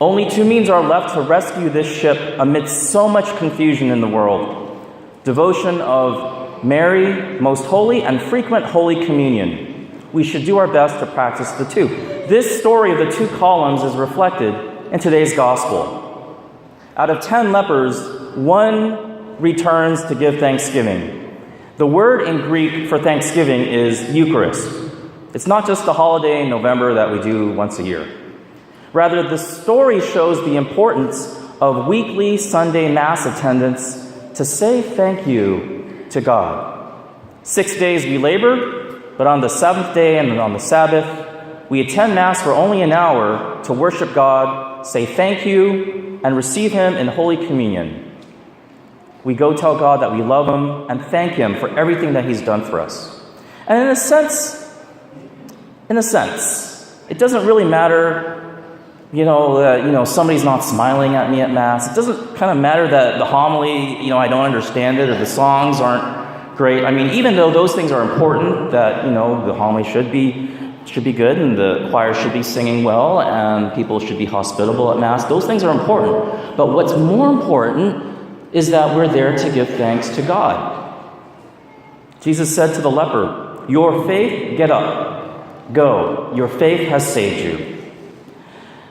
Only two means are left to rescue this ship amidst so much confusion in the world: devotion of Mary, Most Holy, and frequent Holy Communion. We should do our best to practice the two. This story of the two columns is reflected in today's gospel. Out of 10 lepers, 1 returns to give thanksgiving. The word in Greek for thanksgiving is Eucharist. It's not just a holiday in November that we do once a year. Rather, the story shows the importance of weekly Sunday Mass attendance to say thank you to God. 6 days we labor, but on the 7th day and on the Sabbath, we attend Mass for only an hour to worship God, say thank you, and receive Him in Holy Communion. We go tell God that we love Him and thank Him for everything that He's done for us. And in a sense, it doesn't really matter somebody's not smiling at me at Mass. It doesn't kind of matter that the homily, I don't understand it, or the songs aren't great. I mean, even though those things are important, that, the homily should be good, and the choir should be singing well, and people should be hospitable at Mass. Those things are important. But what's more important is that we're there to give thanks to God. Jesus said to the leper, "Your faith, get up, go. Your faith has saved you."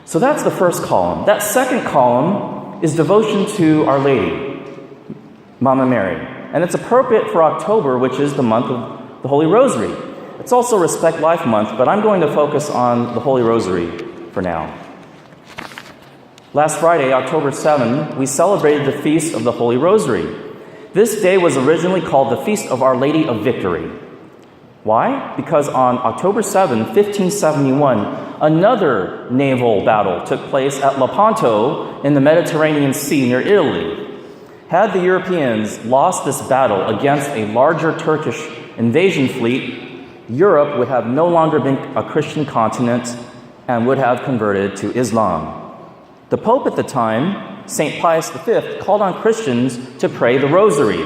So that's the first column. That second column is devotion to Our Lady, Mama Mary. And it's appropriate for October, which is the month of the Holy Rosary. It's also Respect Life Month, but I'm going to focus on the Holy Rosary for now. Last Friday, October 7, we celebrated the Feast of the Holy Rosary. This day was originally called the Feast of Our Lady of Victory. Why? Because on October 7, 1571, another naval battle took place at Lepanto in the Mediterranean Sea near Italy. Had the Europeans lost this battle against a larger Turkish invasion fleet, Europe would have no longer been a Christian continent and would have converted to Islam. The Pope at the time, St. Pius V, called on Christians to pray the Rosary.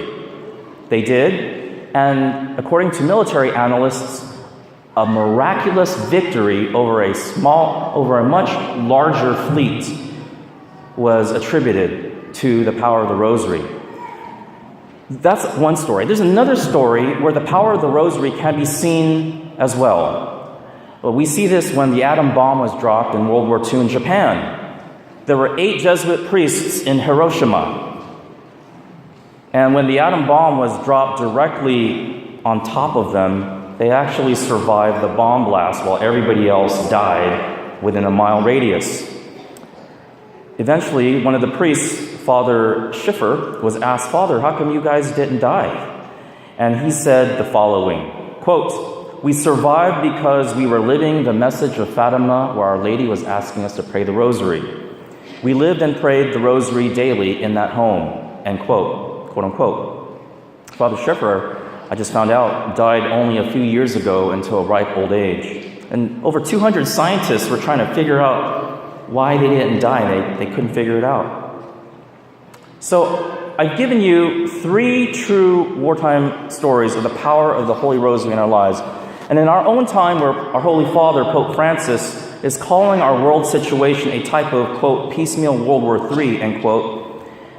They did. And according to military analysts, a miraculous victory over a much larger fleet was attributed to the power of the Rosary. That's one story. There's another story where the power of the Rosary can be seen as well. We see this when the atom bomb was dropped in World War II in Japan. There were 8 Jesuit priests in Hiroshima. And when the atom bomb was dropped directly on top of them, they actually survived the bomb blast while everybody else died within a mile radius. Eventually, one of the priests, Father Schiffer, was asked, "Father, how come you guys didn't die?" And he said the following, quote, "We survived because we were living the message of Fatima, where Our Lady was asking us to pray the Rosary. We lived and prayed the Rosary daily in that home," end quote. Quote unquote. Father Schiffer, I just found out, died only a few years ago until a ripe old age. And over 200 scientists were trying to figure out why they didn't die. They couldn't figure it out. So I've given you 3 true wartime stories of the power of the Holy Rosary in our lives. And in our own time, where our Holy Father, Pope Francis, is calling our world situation a type of, quote, piecemeal World War III, end quote,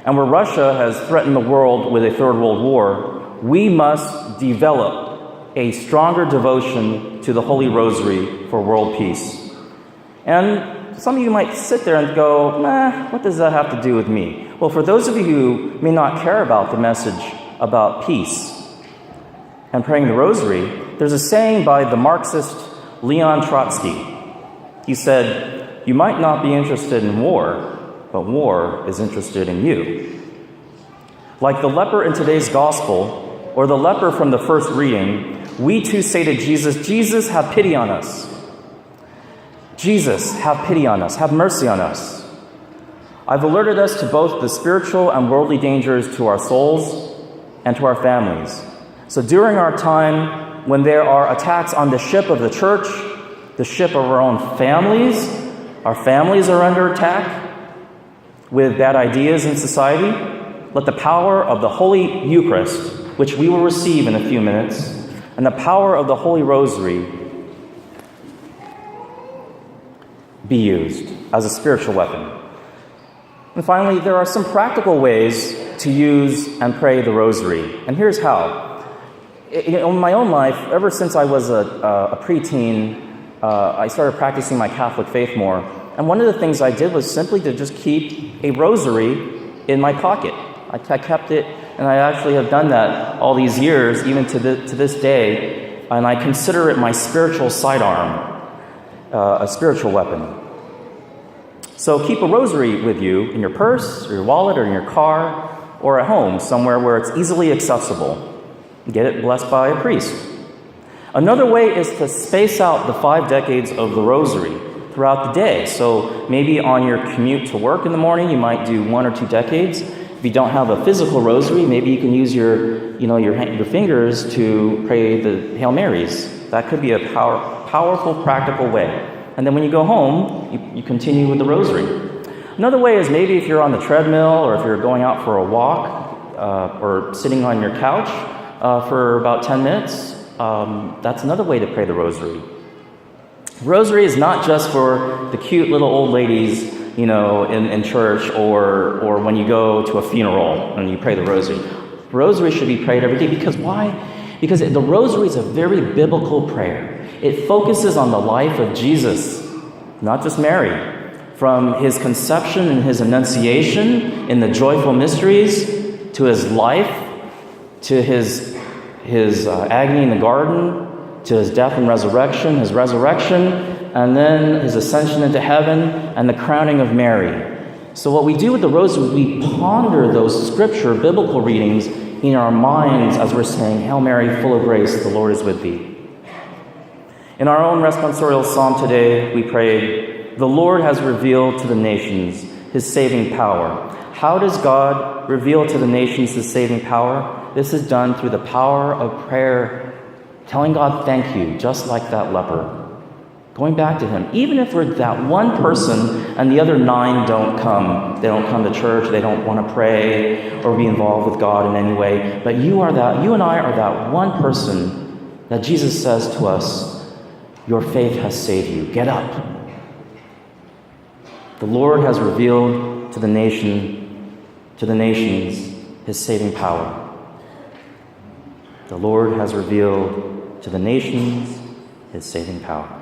and where Russia has threatened the world with a third world war, we must develop a stronger devotion to the Holy Rosary for world peace. And some of you might sit there and go, what does that have to do with me? Well, for those of you who may not care about the message about peace and praying the Rosary, there's a saying by the Marxist Leon Trotsky. He said, "You might not be interested in war, but war is interested in you." Like the leper in today's gospel, or the leper from the first reading, we too say to Jesus, "Jesus, have pity on us. Jesus, have pity on us. Have mercy on us." I've alerted us to both the spiritual and worldly dangers to our souls and to our families. So during our time when there are attacks on the ship of the church, the ship of our own families are under attack with bad ideas in society, let the power of the Holy Eucharist, which we will receive in a few minutes, and the power of the Holy Rosary be used as a spiritual weapon. And finally, there are some practical ways to use and pray the Rosary. And here's how. In my own life, ever since I was a preteen, I started practicing my Catholic faith more. And one of the things I did was simply to just keep a rosary in my pocket. I kept it, and I actually have done that all these years, even to this day. And I consider it my spiritual sidearm, a spiritual weapon. So keep a rosary with you in your purse, or your wallet, or in your car, or at home, somewhere where it's easily accessible. Get it blessed by a priest. Another way is to space out the 5 decades of the rosary throughout the day. So maybe on your commute to work in the morning, you might do 1 or 2 decades. If you don't have a physical rosary, maybe you can use your fingers to pray the Hail Marys. That could be a powerful, practical way. And then when you go home, you continue with the rosary. Another way is maybe if you're on the treadmill, or if you're going out for a walk, or sitting on your couch for about 10 minutes, that's another way to pray the rosary. Rosary is not just for the cute little old ladies, in church, or when you go to a funeral and you pray the rosary. Rosary should be prayed every day. Because why? Because the rosary is a very biblical prayer. It focuses on the life of Jesus, not just Mary. From his conception and his annunciation in the joyful mysteries, to his life, to his agony in the garden, to his death and resurrection, his resurrection, and then his ascension into heaven, and the crowning of Mary. So what we do with the rosary, we ponder those scripture, biblical readings in our minds as we're saying, Hail Mary, full of grace, the Lord is with thee. In our own responsorial psalm today, we prayed, the Lord has revealed to the nations his saving power. How does God reveal to the nations his saving power? This is done through the power of prayer, telling God thank you, just like that leper. Going back to him, even if we're that one person and the other 9 don't come. They don't come to church, they don't want to pray or be involved with God in any way. But you and I are that one person that Jesus says to us, your faith has saved you. Get up. The Lord has revealed to the nations, his saving power. The Lord has revealed to the nations his saving power.